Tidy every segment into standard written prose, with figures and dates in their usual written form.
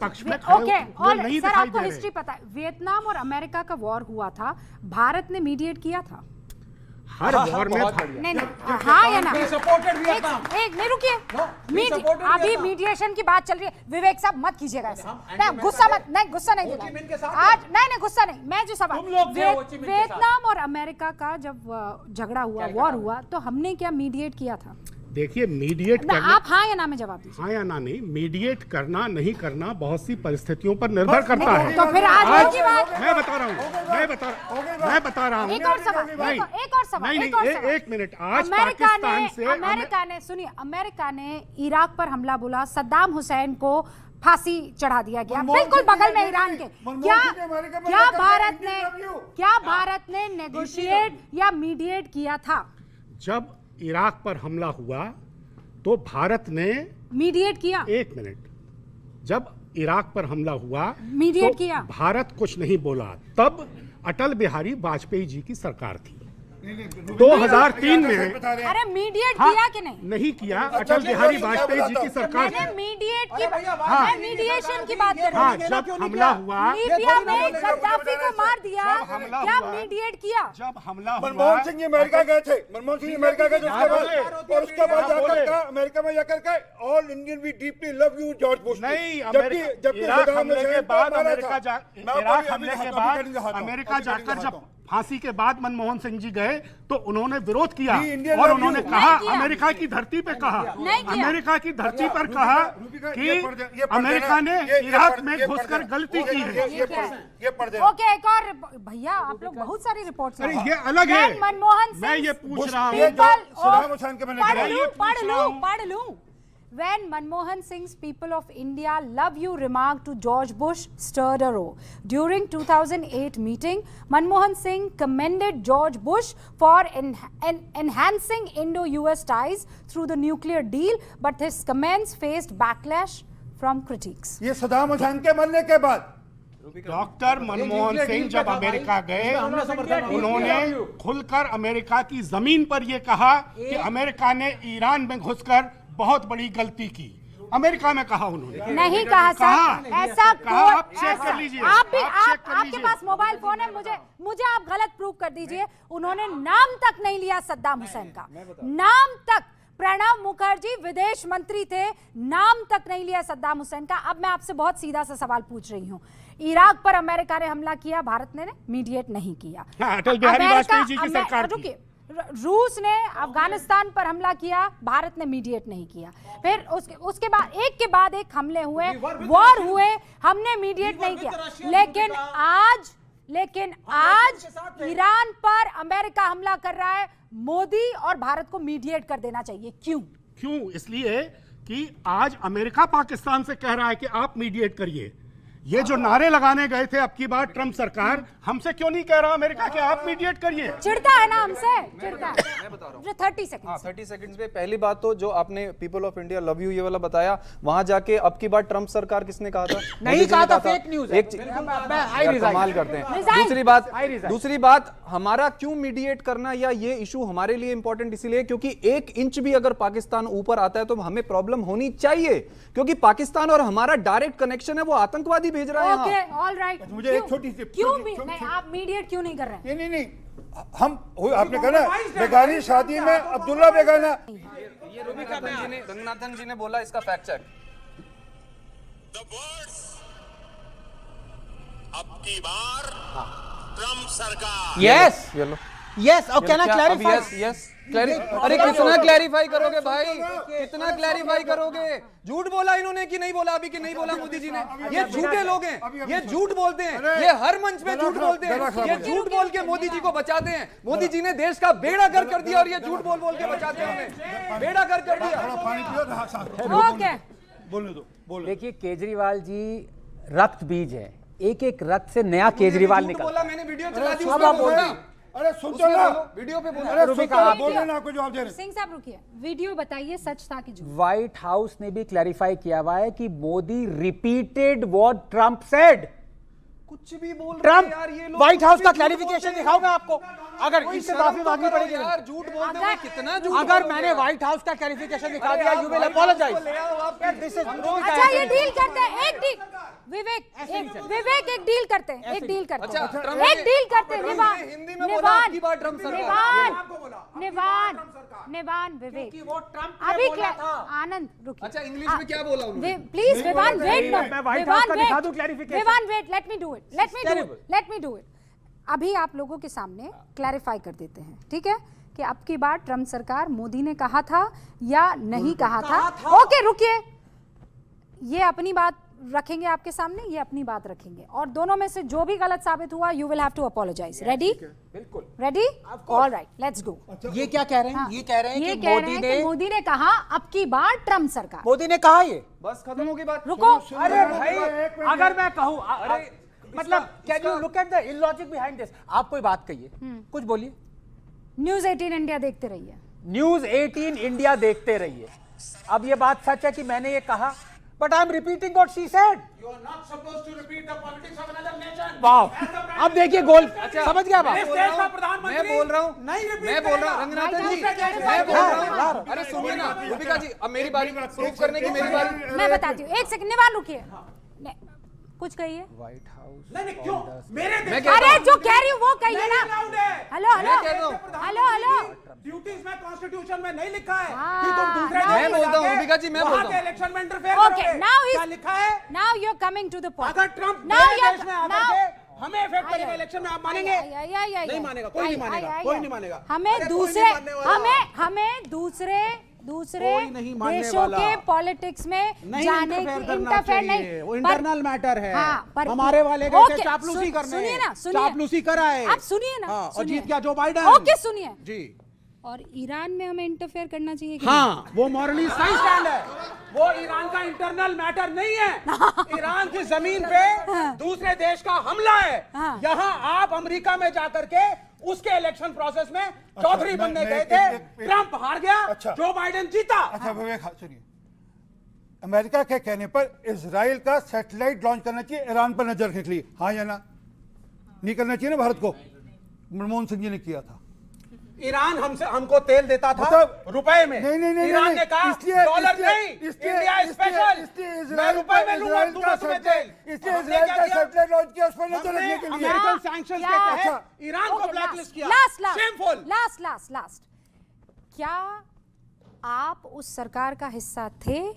पक्ष में ओके, वो और नहीं सर दिखाई आपको दे हिस्ट्री रहे। पता है, वियतनाम और अमेरिका का वॉर हुआ था, भारत ने मीडिएट किया था। हर वॉर में नहीं नहीं, हाँ या ना? एक नहीं, रुकिए, अभी मीडिएशन की बात चल रही है। विवेक साहब मत कीजिएगा ऐसा, नहीं गुस्सा मत, नहीं गुस्सा नहीं दिला आज, नहीं गुस्सा नहीं। मैं जो सवाल, वियतनाम और अमेरिका का जब झगड़ा हुआ, वॉर हुआ, तो हमने क्या मीडिएट किया था? देखिए, मीडिएट करना, आप हाँ या ना में जवाब दीजिए। हाँ या ना नहीं, मीडिएट करना नहीं करना बहुत सी परिस्थितियों पर निर्भर करता है। तो फिर आज की बात, मैं बता रहा हूँ, मैं बता रहा हूँ। एक और सवाल, एक और सवाल, नहीं, एक मिनट। आज पाकिस्तान से अमेरिका ने, सुनिए, अमेरिका ने इराक पर हमला बोला, सद्दाम हुसैन को फांसी चढ़ा दिया गया, बिल्कुल बगल में ईरान के। क्या भारत ने नेगोशिएट या मीडिएट किया था? जब इराक पर हमला हुआ तो भारत ने मीडिएट किया। एक मिनट, जब इराक पर हमला हुआ मीडिएट तो किया, भारत कुछ नहीं बोला। तब अटल बिहारी वाजपेयी जी की सरकार थी 2003 में। अरे मीडिएट हाँ, किया कि नहीं? नहीं किया। अटल बिहारी वाजपेयी जी की सरकार मैंने थी। मीडिएट की, मैं मीडिएशन की बात कर रही हाँ, हूँ। जब हमला हुआ, लीबिया में गद्दाफी को मार दिया, क्या मीडिएट किया? जब हमला हुआ, मनमोहन सिंह जी अमेरिका गए थे, मनमोहन सिंह अमेरिका गए थे, और उसके बाद जाकर का अमेरिका में जाकर के all Indian we deeply love you George Bush. नहीं, जबकि इराक हमले के बाद अमेरिका जाकर जब फांसी के बाद मनमोहन सिंह जी गए तो उन्होंने विरोध किया और उन्होंने कहा, अमेरिका की धरती पे कहा, अमेरिका की धरती पर कहा कि अमेरिका ने इराक में घुसकर गलती की है। ओके, एक और भैया, आप लोग बहुत सारी रिपोर्ट्स, अरे ये अलग है, मनमोहन मैं ये पूछ रहा हूँ। पढ़ लूं। When Manmohan Singh's people of India love you remark to George Bush stirred a row. During 2008 meeting, Manmohan Singh commended George Bush for enhancing Indo-US ties through the nuclear deal, but his comments faced backlash from critics. ये सद्दाम हुसैन के मरने के बाद doctor Manmohan Singh जब America गए, उन्होंने खुलकर America की जमीन पर यह कहा कि अमेरिका ने ईरान में घुसकर बहुत बड़ी गलती की। अमेरिका में कहा उन्होंने, नहीं कहा सर, ऐसा कहा। आप चेक कर लीजिए, आपके पास मोबाइल फोन है, मुझे आप गलत प्रूव कर दीजिए। उन्होंने नाम तक नहीं लिया सद्दाम हुसैन का, नाम तक। प्रणब मुखर्जी विदेश मंत्री थे, नाम तक नहीं लिया सद्दाम हुसैन का। अब मैं आपसे बहुत सीधा सा सवाल पूछ रही हूँ, इराक पर अमेरिका ने हमला किया, भारत ने मीडिएट नहीं किया। अटल बिहारी वाजपेयी जी की सरकार थी। रूस ने अफगानिस्तान पर हमला किया, भारत ने मीडिएट नहीं किया। फिर उसके बाद एक के बाद एक हमले हुए, वॉर हुए, हमने मीडिएट नहीं किया। लेकिन आज ईरान पर अमेरिका हमला कर रहा है, मोदी और भारत को मीडिएट कर देना चाहिए। क्यों? इसलिए कि आज अमेरिका पाकिस्तान से कह रहा है कि आप मीडिएट करिए। ये जो नारे लगाने गए थे अब की बार ट्रंप सरकार, हमसे क्यों नहीं कह रहा अमेरिका कि आप मीडिएट करिए? चिढ़ता है ना हमसे, चिढ़ता है। मैं बता रहा हूं 30 सेकंड 30 सेकंड्स में पहली बात तो जो आपने people of India love you ये वाला बताया, वहां जाके अब की बार ट्रंप सरकार किसने कहा था? नहीं कहा था, फेक न्यूज़ है। एक कमाल करते हैं। दूसरी बात, हमारा क्यों मीडिएट करना या ये इशू हमारे लिए इंपॉर्टेंट इसलिए क्योंकि 1 इंच भी अगर पाकिस्तान ऊपर आता है तो हमें प्रॉब्लम होनी चाहिए, क्योंकि पाकिस्तान और हमारा डायरेक्ट कनेक्शन है, वो आतंकवादी भेज रहा है। Okay, all right. मुझे एक छोटी सी क्यों आप मीडिएट क्यों नहीं कर रहे हैं? नहीं, हम आपने कहा ना बेगानी शादी में अब्दुल्ला बेगाना। ये रंगनाथन जी ने बोला, इसका फैक्ट चेक। The words अब की बार ट्रंप सरकार। यस और कैन आई क्लैरिफाई? यस अरे कितना क्लैरिफाई करोगे भाई, कितना क्लैरिफाई करोगे? झूठ बोला इन्होंने कि नहीं बोला? अभी कि नहीं बोला मोदी जी ने? ये झूठे लोग हैं, ये झूठ बोलते हैं, ये हर मंच पे झूठ बोलते हैं, ये झूठ बोल के मोदी जी को बचाते हैं। मोदी जी ने देश का बेड़ा गर्क कर दिया और ये झूठ बोल बोल के बचाते हैं हमें, बेड़ा गर्क कर दिया। ओके, बोलने दो। देखिए, केजरीवाल जी रक्त बीज है, एक एक रक्त से नया केजरीवाल निकला। बोला, मैंने वीडियो चला दी, उसमें बोल रहे। अरे सुन तो ना, वीडियो पे बोला। अरे सुन तो बोलने ना, कोई जवाब दे रहे। सिंह साहब रुकिए, वीडियो बताइए सच था कि झूठ? व्हाइट हाउस ने भी क्लैरिफाई किया हुआ है कि Modi repeated what Trump said. कुछ भी बोल रहे ट्रंप हैं यार ये लोग। व्हाइट हाउस का क्लैरिफिकेशन दिखाऊं मैं आपको? अगर इससे माफी मांगनी पड़ेगी यार, झूठ बोलते हैं, कितना झूठ। अगर मैंने व्हाइट हाउस का क्लैरिफिकेशन दिखा दिया, you will apologise. This is अच्छा, ये डील करते हैं, एक डील विवेक एक डील करते हैं, एक डील करते अच्छा, हैं, ट्रम्प एक ने- डील करते हैं। ट्रम्प निवान, ने हिंदी में बोला आपकी बात ट्रम्प सरकार। निवान विवेक क्योंकि वो ट्रम्प ने अभी बोला था। आनंद रुकिए। अच्छा, इंग्लिश में क्या बोला उन्होंने? प्लीज विवान वेट, नो मैं व्हाइट हाउस का दिखा दूं clarification? Vivaan wait, let me do it, terrible. Let me do it. अभी आप लोगों के सामने क्लैरिफाई कर देते हैं, ठीक है, कि अब की बार ट्रम्प सरकार मोदी ने कहा था या नहीं कहा था। ओके रुकिए, ये अपनी बात रखेंगे आपके सामने, ये अपनी बात रखेंगे, और दोनों में से जो भी गलत साबित हुआ you will have to apologize. Ready? बिल्कुल। Ready? All right, let's go. ये क्या कह रहे हैं? ये कह रहे हैं कि मोदी ने कहा अब की बार ट्रम्प सरकार। मोदी ने कहा ये। बस खत्म होगी बात। रुको, अरे भाई, अगर मैं कहूं, मतलब can you look at the illogic behind this? आप कोई बात कहिए, कुछ बोलिए। न्यूज 18 इंडिया देखते रहिए। न्यूज 18 इंडिया देखते रहिए। अब ये बात सच है कि मैंने ये कहा, but I am repeating what she said. वाह, अब देखिए गोल। समझ गया बात? मैं बोल रहा हूँ रंगनाथन जी, मैं बोल रहा हूँ। अरे सुनिए ना रूबिका जी, अब मेरी बारी प्रूफ करने की, मेरी बारी। मैं बताती हूँ, एक सेकंड, निवान रुकिए, कुछ कहिए। व्हाइट हाउस मैं कहता अरे हूँ- जो कह रही हूँ वो कहिए ना। हेलो मैं कहता हूँ- हेलो हेलो। ड्यूटीज में कॉन्स्टिट्यूशन में नहीं लिखा है हाँ, कि तुम दूसरे मैं देश में बोलता हूँ, जाके रूबिका जी, मैं वहाँ बोलता के हूँ। इलेक्शन में इंटरफेयर Okay, करोगे। now क्या he's- लिखा है? Now you're coming to the point. अगर ट्रम्प Now मेरे you're- देश में आकर now- के हमें इफेक्ट करेगा इलेक्शन में, आप मानेंगे? नहीं मानेगा, कोई नहीं मानेगा, कोई नहीं मानेगा। हमें अरे कोई दूसरे नहीं मानने वाला। हमें दूसरे कोई नहीं मानने देशों वाला। के पॉलिटिक्स में नहीं जाने इंटरफेयर की करना इंटरफेयर चाहिए, नहीं, वो इंटरनल मैटर है। पर हमारे वाले गए थे ओके, चापलूसी करने। सुनिए ना, सुनिए। चापलूसी कराए। आप सुनिए ना, हाँ, और सुनिए। जीत गया जो बाइडेन। ओके सुनिए। जी और ईरान में हमें इंटरफेयर करना चाहिए कि हाँ, वो मॉरली सही स्टैंड है। वो ईरान का इंटरनल मैटर नहीं है। ईरान की जमीन पे दूसरे देश का हमला है। हाँ। यहाँ आप अमेरिका में जाकर के उसके इलेक्शन प्रोसेस में चौधरी बनने गए थे। ट्रम्प हार गया, अच्छा। जो बाइडेन जीता। अच्छा विवेक, सुनिए, अमेरिका के कहने पर इजराइल का सैटेलाइट लॉन्च करना चाहिए ईरान पर नजर रखने के लिए, हाँ या ना? नहीं करना चाहिए ना भारत को? मनमोहन सिंह जी ने किया था। ईरान हमको तेल देता था मतलब- रुपए में। नहीं, ईरान ने कहा डॉलर नहीं, इसलिए इंडिया स्पेशल, मैं रुपए में लूंगा तुम्हें तेल। इसलिए इजराइल का सैटेलाइट लॉन्च किया उस पर नजर रखने के लिए। अमेरिकन सैंक्शंस के तहत ईरान को ब्लैकलिस्ट किया। शेमफुल। लास्ट क्या आप उस सरकार का हिस्सा थे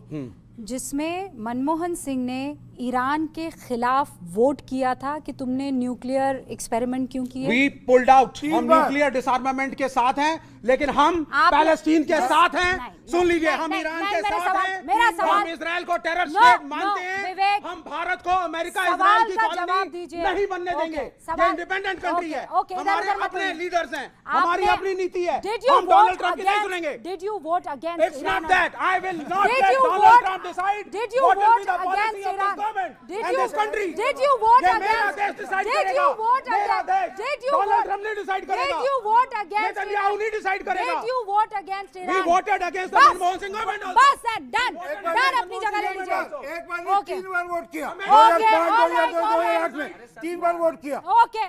जिसमें मनमोहन सिंह ने ईरान के खिलाफ वोट किया था कि तुमने न्यूक्लियर एक्सपेरिमेंट क्यों किए? We pulled out। तीन हम बार। न्यूक्लियर डिसआर्मामेंट के साथ हैं, लेकिन हम पैलेस्टीन के साथ हैं। सुन लीजिए, हम ईरान के साथ हैं। मेरा सवाल, हम इजराइल को टेरर No, स्टेट no, मानते हैं। विवेक, हम भारत को अमेरिका सवाल इजराइल की का जवाब कॉलोनी दीजिए। नहीं बनने ओके, देंगे। ये सवाल- इंडिपेंडेंट कंट्री ओके, है। ओके, इधर हमारे उधर मत अपने बोलिए। लीडर्स हैं, आपने- हमारी अपनी नीति है। Did you हम डोनाल्ड vote ट्रम्प की नहीं against- सुनेंगे। Did you vote against It's Iran? not that. I will not Did let you Donald vote- Trump decide Did you what will be vote the policy against of this Iran? government Did and you- this country. Did you vote ये मेरा against- देश decide Did करेगा। you vote मेरा against- देश Did you Donald vote- Trump नहीं decide करेगा। Did you vote against Netanyahu Iran? नहीं decide करेगा। Did you vote against Iran? We voted against the बस, मनमोहन सिंह government also. बस डन एक बार डन, नहीं, अपनी जगह ले लीजिए। एक बार नहीं, ओके 3 बार वोट किया। ओके, 2005, all right, 2008 में 3 बार वोट किया। ओके।